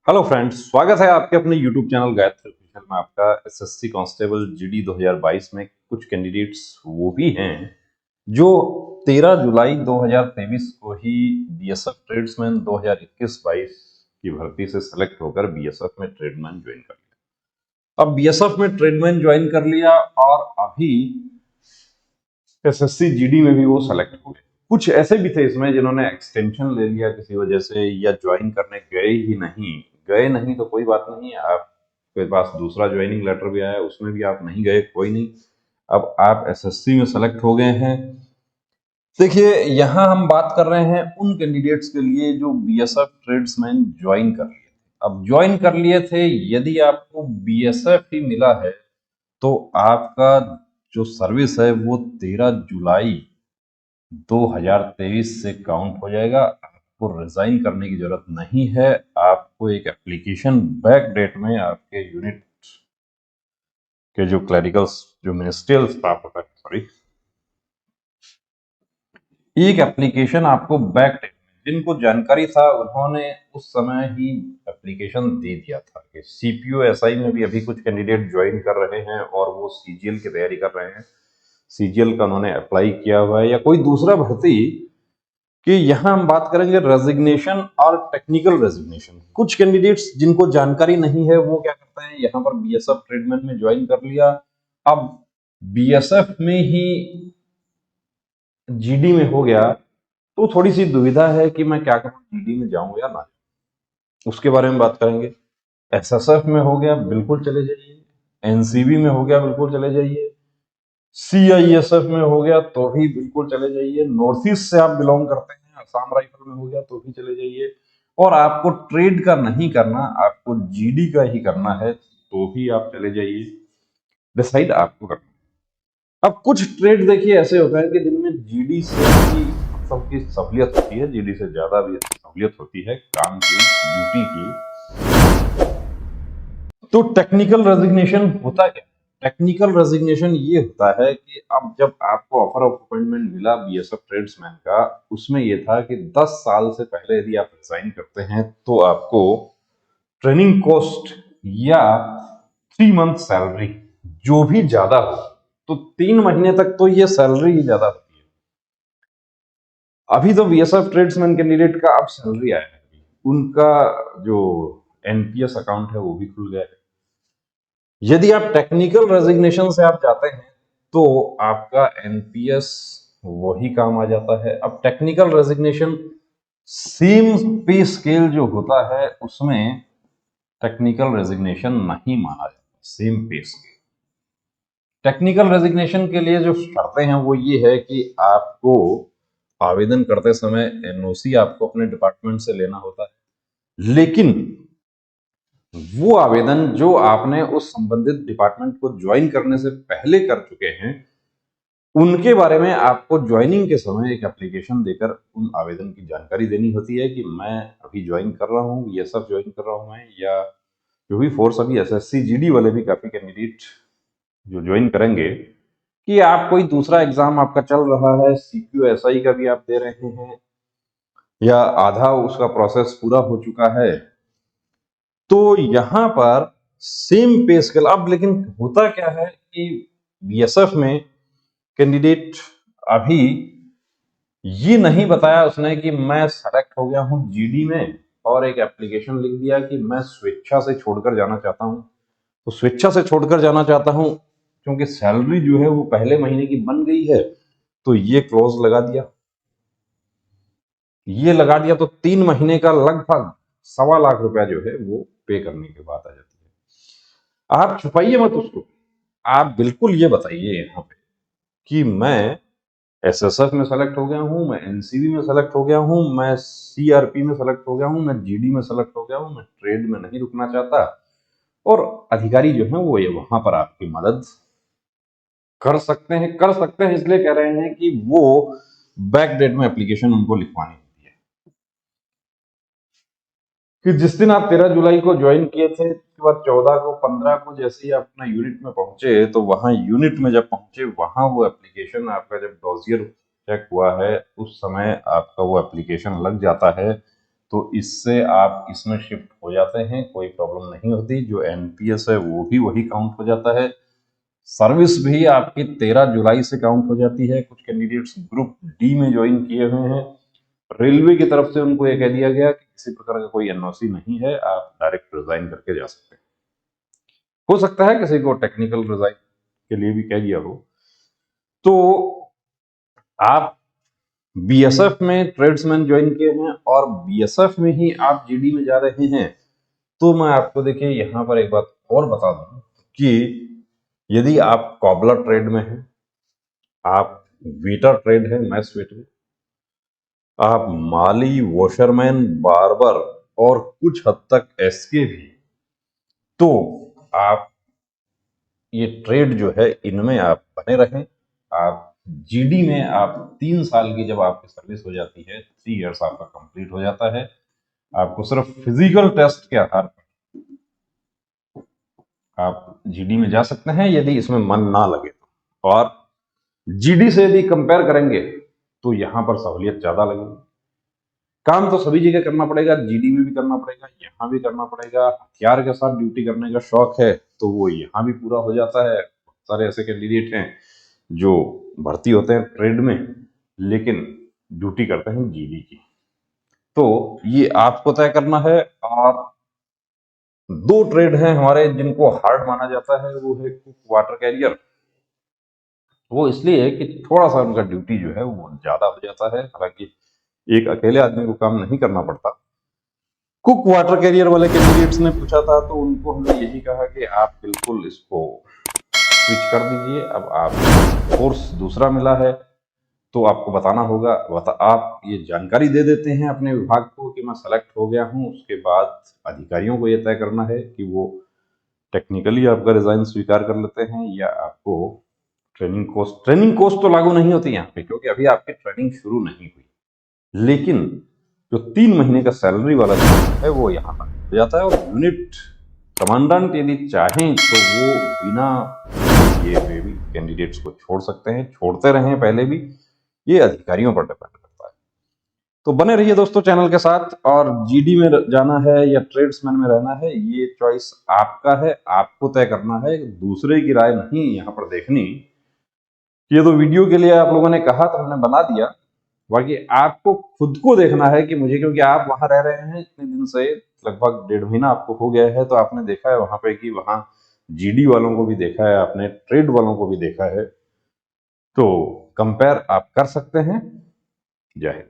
Hello friends, स्वागत है आपके अपने यूट्यूब चैनल गायत्री ऑफिशियल में। आपका एसएससी कांस्टेबल जीडी 2022 में कुछ कैंडिडेट्स वो भी हैं जो 13 जुलाई 2023 को ही बीएसएफ ट्रेड्समैन 2021-22 की भर्ती से सेलेक्ट होकर बीएसएफ में ट्रेडमैन ज्वाइन कर लिया। अब बीएसएफ में ट्रेडमैन ज्वाइन कर लिया और अभी एसएससी जीडी में भी वो सेलेक्ट हो गए। कुछ ऐसे भी थे इसमें जिन्होंने एक्सटेंशन ले लिया किसी वजह से, या ज्वाइन करने गए नहीं तो कोई बात नहीं, आपके पास दूसरा ज्वाइनिंग लेटर भी आया, उसमें भी आप नहीं गए, कोई नहीं, अब आप एसएससी में सेलेक्ट हो गए हैं। देखिए, यहां हम बात कर रहे हैं उन कैंडिडेट्स के लिए जो बीएसएफ ट्रेड्समैन ज्वाइन कर लिए थे। अब ज्वाइन कर लिए थे, यदि आपको बीएसएफ ही मिला है तो आपका जो सर्विस है वो 13 जुलाई 2023 से काउंट हो जाएगा। आपको रिजाइन करने की जरूरत नहीं है। आपको एक एप्लीकेशन बैक डेट में आपके यूनिट के जो क्लरिकल्स, जो मिनिस्ट्रियल स्टाफ होता है, सॉरी, एक एप्लीकेशन आपको बैक डेट में, जिनको जानकारी था उन्होंने उस समय ही एप्लीकेशन दे दिया था कि सीपीओ एसआई में भी अभी कुछ कैंडिडेट ज्वाइन कर रहे हैं और वो सीजीएल की तैयारी कर रहे हैं। सीजीएल का उन्होंने अप्लाई किया हुआ है या कोई दूसरा भर्ती, कि यहां हम बात करेंगे रेजिग्नेशन और टेक्निकल रेजिग्नेशन। कुछ कैंडिडेट्स जिनको जानकारी नहीं है वो क्या करते हैं, यहां पर बीएसएफ ट्रेडमैन में ज्वाइन कर लिया। अब बीएसएफ में ही जीडी में हो गया तो थोड़ी सी दुविधा है कि मैं क्या करूं, जीडी में जाऊं या ना, उसके बारे में बात करेंगे। एसएसएफ में हो गया, बिल्कुल चले जाइए। एनसीबी में हो गया, बिल्कुल चले जाइए। सीआईएसएफ में हो गया तो भी बिल्कुल चले जाइए। नॉर्थ ईस्ट से आप बिलोंग करते हैं, असम राइफल में हो गया तो भी चले जाइए। और आपको ट्रेड का नहीं करना, आपको जीडी का ही करना है तो भी आप चले जाइए। डिसाइड आपको करना। अब कुछ ट्रेड देखिए ऐसे होते हैं कि जिनमें जीडी से भी सबकी सहूलियत होती है, जीडी से ज्यादा भी सहूलियत होती है काम की, ड्यूटी की। तो टेक्निकल रेजिग्नेशन होता क्या? टेक्निकल रेजिग्नेशन ये होता है कि अब जब आपको ऑफर ऑफ अपॉइंटमेंट मिला बीएसएफ ट्रेड्समैन का, उसमें ये था कि 10 साल से पहले यदि आप रिजाइन करते हैं तो आपको ट्रेनिंग कॉस्ट या 3 मंथ सैलरी जो भी ज्यादा हो, तो 3 महीने तक तो ये सैलरी ही ज्यादा होती है। अभी तो बीएसएफ ट्रेड्समैन कैंडिडेट का अब सैलरी आया है, उनका जो एनपीएस अकाउंट है वो भी खुल गया है। यदि आप टेक्निकल रेजिग्नेशन से आप जाते हैं तो आपका एनपीएस वही काम आ जाता है। अब टेक्निकल रेजिग्नेशन सेम पे स्केल जो होता है उसमें टेक्निकल रेजिग्नेशन नहीं माना जाता, सेम पे स्केल। टेक्निकल रेजिग्नेशन के लिए जो शर्तें हैं वो ये है कि आपको आवेदन करते समय एनओसी आपको अपने डिपार्टमेंट से लेना होता है, लेकिन वो आवेदन जो आपने उस संबंधित डिपार्टमेंट को ज्वाइन करने से पहले कर चुके हैं, उनके बारे में आपको ज्वाइनिंग के समय एक एप्लीकेशन देकर उन आवेदन की जानकारी देनी होती है कि मैं अभी ज्वाइन कर रहा हूँ, ये सब ज्वाइन कर रहा हूँ मैं, या जो भी फोर्स अभी एसएससी जीडी वाले भी काफी कैंडिडेट जो ज्वाइन करेंगे, कि आप कोई दूसरा एग्जाम आपका चल रहा है, सीपीओ एसआई का भी आप दे रहे हैं, या आधा उसका प्रोसेस पूरा हो चुका है, तो यहां पर सेम पे स्केल। अब लेकिन होता क्या है कि बीएसएफ में कैंडिडेट अभी ये नहीं बताया उसने कि मैं सेलेक्ट हो गया हूं जीडी में, और एक एप्लीकेशन लिख दिया कि मैं स्वेच्छा से छोड़कर जाना चाहता हूं। तो स्वेच्छा से छोड़कर जाना चाहता हूं क्योंकि सैलरी जो है वो पहले महीने की बन गई है, तो ये क्लॉज लगा दिया। ये लगा दिया तो 3 महीने का लगभग 1.25 लाख रुपया जो है वो पे करने के बाद आ जाती है। आप छुपाइए मत उसको, आप बिल्कुल ये बताइए यहाँ पे कि मैं एसएसएफ में सेलेक्ट हो गया हूं, मैं एनसीबी में सेलेक्ट हो गया हूं, मैं सीआरपी में सेलेक्ट हो गया हूं, मैं जीडी में सेलेक्ट हो गया हूं, मैं ट्रेड में नहीं रुकना चाहता। और अधिकारी जो है वो ये वहां पर आपकी मदद कर सकते हैं इसलिए कह रहे हैं कि वो बैक डेट में एप्लीकेशन उनको लिखवानी होती है कि जिस दिन आप 13 जुलाई को ज्वाइन किए थे, उसके बाद 14 को 15 को जैसे ही आप अपना यूनिट में पहुंचे, तो वहां यूनिट में जब पहुंचे वहां वो एप्लीकेशन आपका जब डॉजियर चेक हुआ है, उस समय आपका वो एप्लीकेशन लग जाता है तो इससे आप इसमें शिफ्ट हो जाते हैं, कोई प्रॉब्लम नहीं होती। जो एनपीएस है वो भी वही काउंट हो जाता है। सर्विस भी आपकी 13 जुलाई से काउंट हो जाती है। कुछ कैंडिडेट्स ग्रुप डी में ज्वाइन किए हुए हैं, रेलवे की तरफ से उनको यह कह दिया गया कि किसी प्रकार का कोई एनओसी नहीं है, आप डायरेक्ट रिजाइन करके जा सकते हैं। हो सकता है किसी को टेक्निकल रिजाइन के लिए भी कह दिया हो। तो आप बीएसएफ में ट्रेड्समैन ज्वाइन किए हैं और बीएसएफ में ही आप जीडी में जा रहे हैं, तो मैं आपको देखिए यहां पर एक बात और बता दूं कि यदि आप कॉबलर ट्रेड में हैं, आप वेटर ट्रेड है, मैस वेटर, आप माली, वॉशरमैन, बार्बर और कुछ हद तक एसके भी, तो आप ये ट्रेड जो है इनमें आप बने रहें। आप जीडी में आप 3 साल की जब आपकी सर्विस हो जाती है, 3 इयर्स आपका कंप्लीट हो जाता है, आपको सिर्फ फिजिकल टेस्ट के आधार पर आप जीडी में जा सकते हैं यदि इसमें मन ना लगे तो। और जीडी से यदि कंपेयर करेंगे तो यहां पर सहूलियत ज्यादा लगेगी। काम तो सभी जगह करना पड़ेगा, जीडी में भी करना पड़ेगा, यहाँ भी करना पड़ेगा। हथियार के साथ ड्यूटी करने का शौक है तो वो यहाँ भी पूरा हो जाता है। बहुत सारे ऐसे कैंडिडेट हैं जो भर्ती होते हैं ट्रेड में लेकिन ड्यूटी करते हैं जीडी की। तो ये आपको तय करना है। और 2 ट्रेड हैं हमारे जिनको हार्ड माना जाता है, वो है कुक वाटर कैरियर। वो इसलिए है कि थोड़ा सा उनका ड्यूटी जो है वो ज्यादा हो जाता है, हालांकि एक अकेले आदमी को काम नहीं करना पड़ता। कुक वाटर कैरियर वाले कैंडिडेट्स ने पूछा था तो उनको हमने यही कहा कि आप बिल्कुल इसको स्विच कर दीजिए। अब आप कोर्स दूसरा मिला है तो आपको बताना होगा, आप ये जानकारी दे देते हैं अपने विभाग को कि मैं सेलेक्ट हो गया हूं। उसके बाद अधिकारियों को यह तय करना है कि वो टेक्निकली आपका रिजाइन स्वीकार कर लेते हैं या आपको ट्रेनिंग कोस्ट तो लागू नहीं होती यहाँ पे क्योंकि अभी आपकी ट्रेनिंग शुरू नहीं हुई। लेकिन जो 3 महीने का सैलरी वाला जो है वो यहाँ पर हो जाता है। और यूनिट कमांडेंट यदि चाहें तो वो बिना ये भी कैंडिडेट्स को छोड़ सकते हैं, छोड़ते रहे पहले भी, ये अधिकारियों पर डिपेंड करता है। तो बने रहिए दोस्तों चैनल के साथ। और जीडी में जाना है या ट्रेड्समैन में रहना है, ये चॉइस आपका है, आपको तय करना है, दूसरे की राय नहीं यहाँ पर देखनी। ये तो वीडियो के लिए आप लोगों ने कहा तो हमने बना दिया, बाकी आपको खुद को देखना है कि मुझे, क्योंकि आप वहां रह रहे हैं इतने दिन से, लगभग 1.5 महीना आपको हो गया है, तो आपने देखा है वहां पे कि वहां जीडी वालों को भी देखा है आपने, ट्रेड वालों को भी देखा है, तो कंपेयर आप कर सकते हैं। जय हिंद।